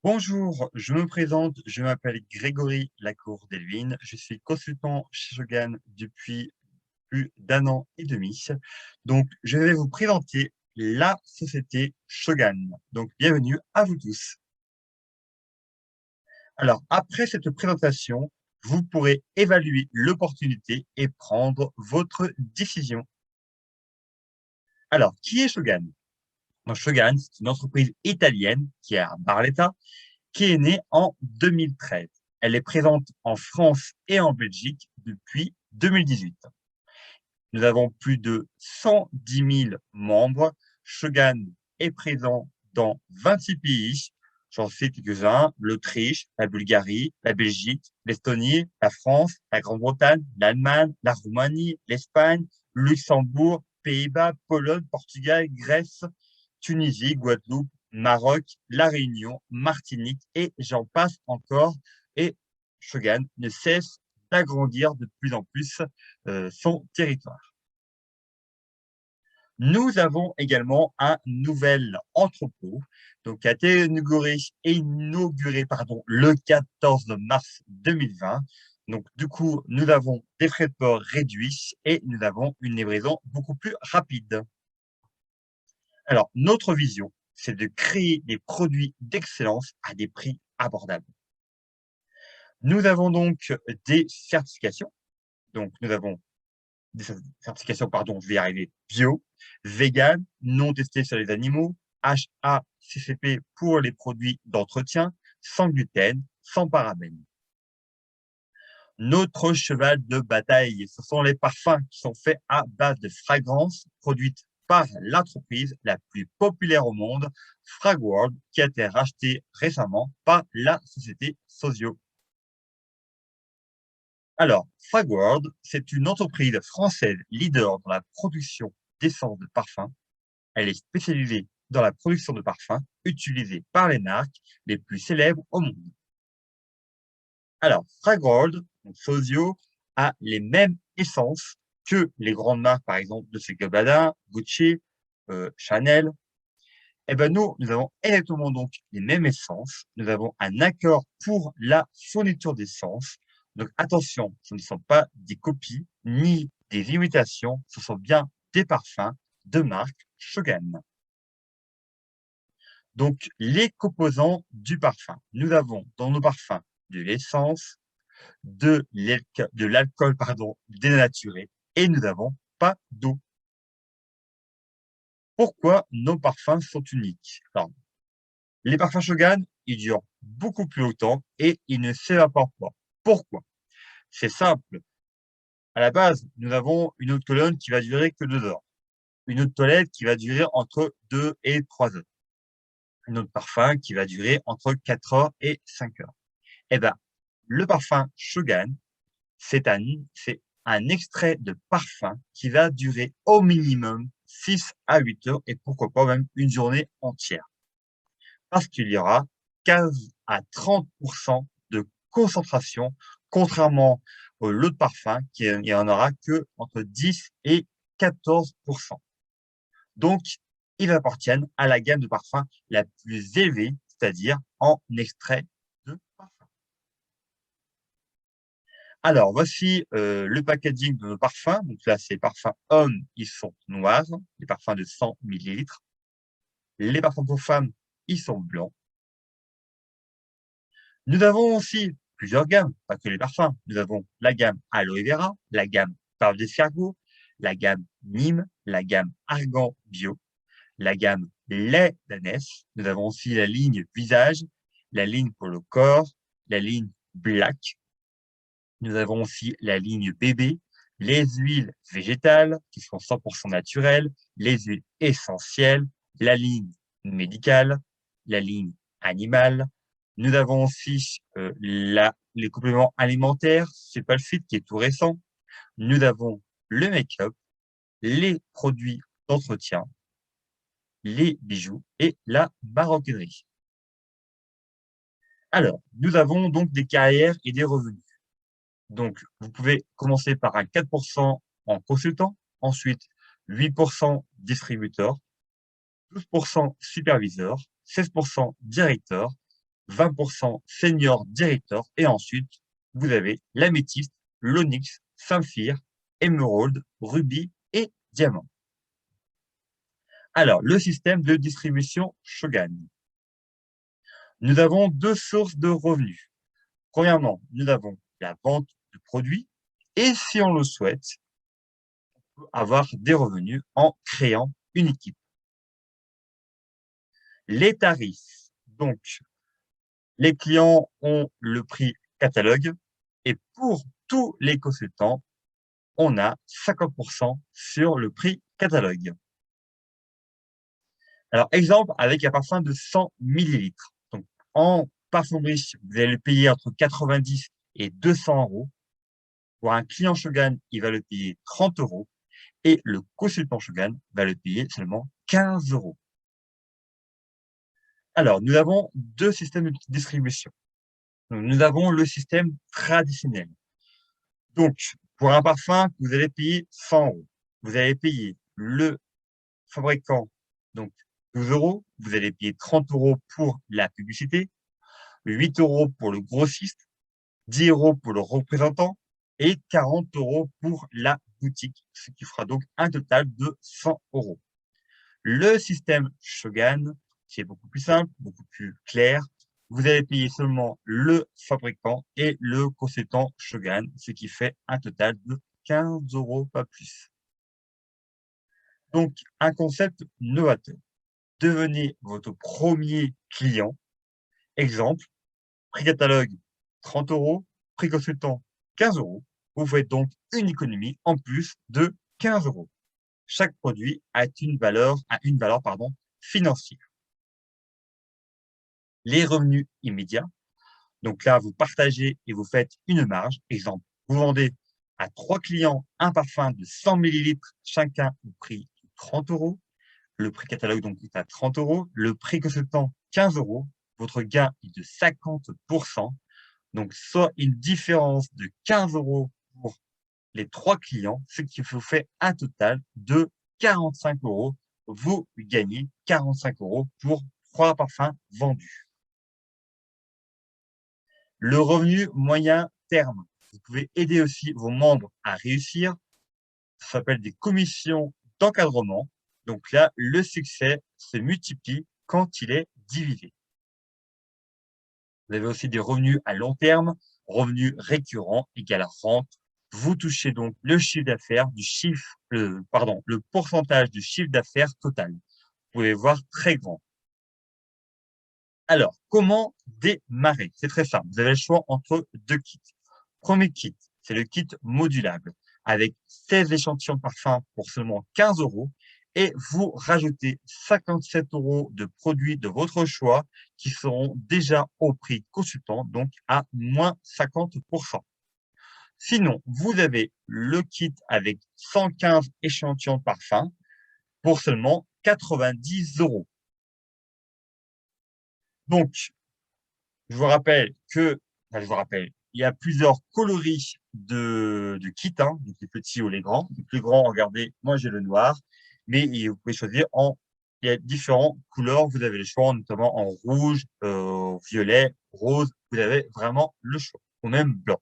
Bonjour, je me présente, je m'appelle Grégory Lacour d'Elvin, je suis consultant chez Shogun depuis plus d'un an et demi. Donc, je vais vous présenter la société Shogun. Donc, bienvenue à vous tous. Alors, après cette présentation, vous pourrez évaluer l'opportunité et prendre votre décision. Alors, qui est Shogun? Donc, Shogun, c'est une entreprise italienne qui est à Barletta, qui est née en 2013. Elle est présente en France et en Belgique depuis 2018. Nous avons plus de 110 000 membres. Shogun est présent dans 26 pays. J'en cite quelques-uns: l'Autriche, la Bulgarie, la Belgique, l'Estonie, la France, la Grande-Bretagne, l'Allemagne, la Roumanie, l'Espagne, le Luxembourg, Pays-Bas, Pologne, Portugal, Grèce, Tunisie, Guadeloupe, Maroc, La Réunion, Martinique et j'en passe encore. Et Shogun ne cesse d'agrandir de plus en plus son territoire. Nous avons également un nouvel entrepôt donc, qui a été inauguré le 14 mars 2020. Donc, du coup, nous avons des frais de port réduits et nous avons une livraison beaucoup plus rapide. Alors, notre vision, c'est de créer des produits d'excellence à des prix abordables. Nous avons donc des certifications. Donc, nous avons des certifications, pardon, je vais y arriver, bio, vegan, non testé sur les animaux, HACCP pour les produits d'entretien, sans gluten, sans parabènes. Notre cheval de bataille, ce sont les parfums qui sont faits à base de fragrances produites par l'entreprise la plus populaire au monde, Fragworld, qui a été rachetée récemment par la société Sozio. Alors, Fragworld, c'est une entreprise française leader dans la production d'essence de parfum. Elle est spécialisée dans la production de parfums utilisés par les marques les plus célèbres au monde. Alors, Fragworld, donc Sozio, a les mêmes essences que les grandes marques, par exemple, de chez Gabbana, Gucci, Chanel. Eh ben nous avons exactement donc les mêmes essences. Nous avons un accord pour la fourniture d'essence. Donc attention, ce ne sont pas des copies ni des imitations, ce sont bien des parfums de marque Shogun. Donc les composants du parfum. Nous avons dans nos parfums de l'essence, de l'alcool dénaturé et nous n'avons pas d'eau. Pourquoi nos parfums sont uniques? Alors, les parfums Shogun, ils durent beaucoup plus longtemps et ils ne s'évaporent pas. Pourquoi? C'est simple. À la base, nous avons une eau de Cologne qui va durer que 2 heures. Une eau de toilette qui va durer entre 2 et 3 heures. Une eau de parfum qui va durer entre 4 heures et 5 heures. Eh ben, le parfum Shogun, c'est un extrait de parfum qui va durer au minimum 6 à 8 heures et pourquoi pas même une journée entière. Parce qu'il y aura 15 à 30% de concentration, contrairement au lot de parfum qui n'y en aura que entre 10 et 14%. Donc, ils appartiennent à la gamme de parfums la plus élevée, c'est-à-dire en extrait de parfum. Alors, voici le packaging de nos parfums. Donc là, c'est parfums hommes, ils sont noirs, les parfums de 100 millilitres. Les parfums pour femmes, ils sont blancs. Nous avons aussi plusieurs gammes, pas que les parfums. Nous avons la gamme Aloe Vera, la gamme Parle d'escargot, la gamme Nîmes, la gamme Argan Bio, la gamme Lait d'ânesse. Nous avons aussi la ligne Visage, la ligne pour le corps, la ligne Black. Nous avons aussi la ligne Bébé, les huiles végétales qui sont 100% naturelles, les huiles essentielles, la ligne médicale, la ligne animale. Nous avons aussi les compléments alimentaires, c'est pas le fit qui est tout récent. Nous avons le make-up, les produits d'entretien, les bijoux et la maroquinerie. Alors, nous avons donc des carrières et des revenus. Donc, vous pouvez commencer par un 4% en consultant, ensuite 8% distributeur, 12% superviseur, 16% directeur, 20% senior director. Et ensuite, vous avez l'améthyste, l'onyx, saphir, émeraude, rubis et diamant. Alors, le système de distribution Shogun. Nous avons deux sources de revenus. Premièrement, nous avons la vente de produits et si on le souhaite, on peut avoir des revenus en créant une équipe. Les tarifs. Donc, les clients ont le prix catalogue et pour tous les consultants, on a 50% sur le prix catalogue. Alors, exemple avec un parfum de 100 millilitres. Donc, en parfumerie, vous allez le payer entre 90 et 200 euros. Pour un client Shogun, il va le payer 30 euros et le consultant Shogun va le payer seulement 15 euros. Alors, nous avons deux systèmes de distribution. Donc, nous avons le système traditionnel. Donc, pour un parfum, vous allez payer 100 euros. Vous allez payer le fabricant, donc 12 euros. Vous allez payer 30 euros pour la publicité, 8 euros pour le grossiste, 10 euros pour le représentant et 40 euros pour la boutique, ce qui fera donc un total de 100 euros. Le système Shogun, c'est beaucoup plus simple, beaucoup plus clair. Vous allez payer seulement le fabricant et le consultant Shogun, ce qui fait un total de 15 euros, pas plus. Donc, un concept novateur. Devenez votre premier client. Exemple, prix catalogue 30 euros, prix consultant 15 euros. Vous faites donc une économie en plus de 15 euros. Chaque produit a une valeur financière. Les revenus immédiats. Donc là, vous partagez et vous faites une marge. Exemple, vous vendez à 3 clients un parfum de 100 millilitres chacun au prix de 30 euros. Le prix catalogue donc est à 30 euros. Le prix consultant 15 euros. Votre gain est de 50%. Donc, soit une différence de 15 euros pour les 3 clients, ce qui vous fait un total de 45 euros. Vous gagnez 45 euros pour 3 parfums vendus. Le revenu moyen terme. Vous pouvez aider aussi vos membres à réussir. Ça s'appelle des commissions d'encadrement. Donc là, le succès se multiplie quand il est divisé. Vous avez aussi des revenus à long terme, revenus récurrents égale rente. Vous touchez donc le chiffre d'affaires le pourcentage du chiffre d'affaires total. Vous pouvez voir très grand. Alors, comment démarrer? C'est très simple. Vous avez le choix entre deux kits. Premier kit, c'est le kit modulable avec 16 échantillons de parfum pour seulement 15 euros et vous rajoutez 57 euros de produits de votre choix qui seront déjà au prix consultant, donc à moins 50%. Sinon, vous avez le kit avec 115 échantillons de parfum pour seulement 90 euros. Donc, il y a plusieurs coloris de kits, donc les petits ou les grands. Les plus grands, regardez, moi j'ai le noir, mais vous pouvez choisir il y a différentes couleurs, vous avez le choix, notamment en rouge, violet, rose, vous avez vraiment le choix, ou même blanc.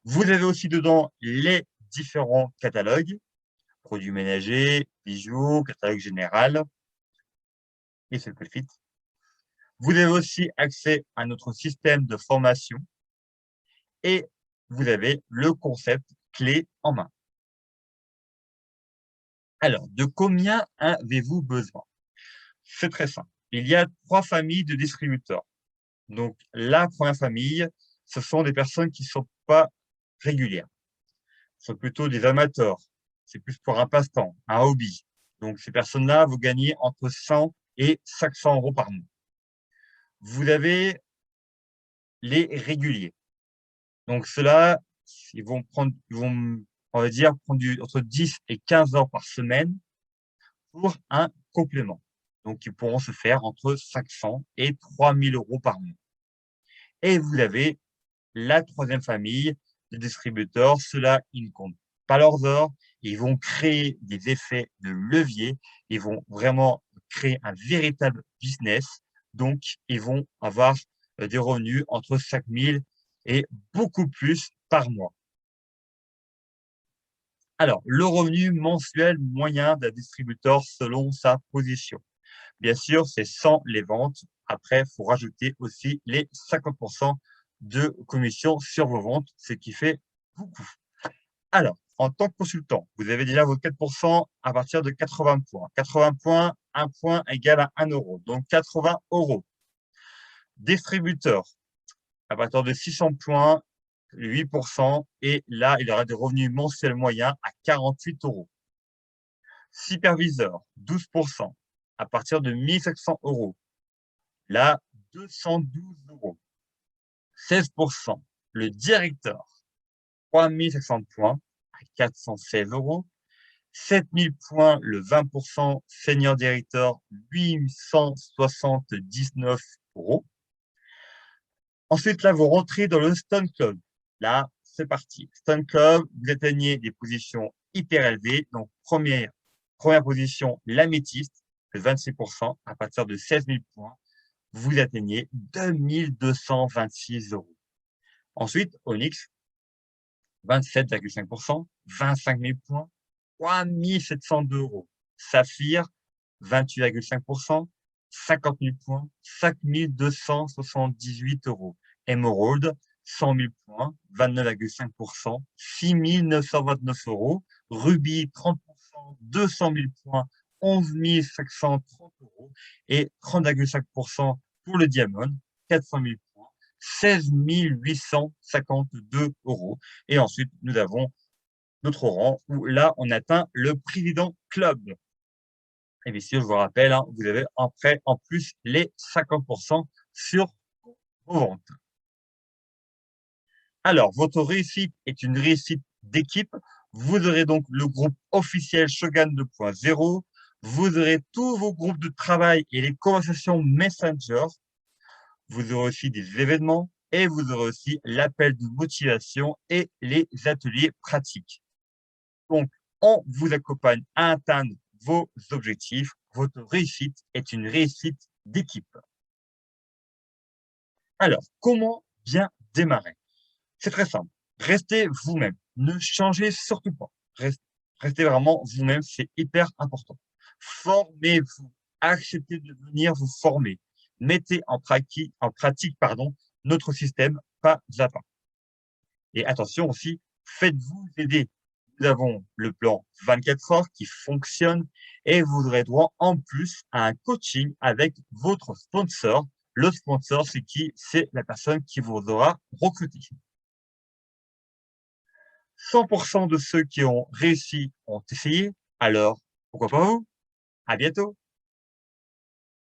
Vous avez aussi dedans les différents catalogues, produits ménagers, bijoux, catalogue général, et c'est le fit. Vous avez aussi accès à notre système de formation et vous avez le concept clé en main. Alors, de combien avez-vous besoin? C'est très simple. Il y a 3 familles de distributeurs. Donc, la première famille, ce sont des personnes qui ne sont pas régulières. Ce sont plutôt des amateurs. C'est plus pour un passe-temps, un hobby. Donc, ces personnes-là, vous gagnez entre 100 et 500 euros par mois. Vous avez les réguliers. Donc, ceux-là, on va dire, prendre entre 10 et 15 heures par semaine pour un complément. Donc, ils pourront se faire entre 500 et 3000 euros par mois. Et vous avez la troisième famille de distributeurs. Ceux-là, ils ne comptent pas leurs heures. Ils vont créer des effets de levier. Ils vont vraiment créer un véritable business. Donc, ils vont avoir des revenus entre 5 000 et beaucoup plus par mois. Alors, le revenu mensuel moyen d'un distributeur selon sa position. Bien sûr, c'est sans les ventes. Après, il faut rajouter aussi les 50% de commission sur vos ventes, ce qui fait beaucoup. Alors, en tant que consultant, vous avez déjà vos 4% à partir de 80 points. 80 points, 1 point égale à 1 euro, donc 80 euros. Distributeur, à partir de 600 points, 8%, et là, il aura des revenus mensuels moyens à 48 euros. Superviseur, 12%, à partir de 1700 euros. Là, 212 euros. 16%. Le directeur, 3700 points à 416 euros. 7000 points, le 20% senior directeur, 879 euros. Ensuite, là, vous rentrez dans le Stone Club. Là, c'est parti. Stone Club, vous atteignez des positions hyper élevées. Donc, première position, l'améthyste, de 26%, à partir de 16 000 points, vous atteignez 2226 euros. Ensuite, Onyx, 27,5%, 25 000 points, 3702 euros. Saphir, 28,5%, 50 000 points, 5 278 euros. Emerald, 100 000 points, 29,5%, 6 929 euros. Ruby, 30%, 200 000 points, 11 530 euros. Et 30,5% pour le Diamond, 400 000 points, 16 852 euros. Et ensuite, nous avons notre rang où là, on atteint le président club. Et bien sûr, je vous rappelle, hein, vous avez après, en plus, les 50% sur vos ventes. Alors, votre réussite est une réussite d'équipe. Vous aurez donc le groupe officiel Shogun 2.0. Vous aurez tous vos groupes de travail et les conversations Messenger. Vous aurez aussi des événements et vous aurez aussi l'appel de motivation et les ateliers pratiques. Donc, on vous accompagne à atteindre vos objectifs. Votre réussite est une réussite d'équipe. Alors, comment bien démarrer? C'est très simple. Restez vous-même. Ne changez surtout pas. Restez vraiment vous-même, c'est hyper important. Formez-vous. Acceptez de venir vous former. Mettez en pratique, notre système pas à pas. Et attention aussi, faites-vous aider. Nous avons le plan 24 heures qui fonctionne et vous aurez droit en plus à un coaching avec votre sponsor. Le sponsor, c'est qui? C'est la personne qui vous aura recruté. 100% de ceux qui ont réussi ont essayé. Alors, pourquoi pas vous? À bientôt.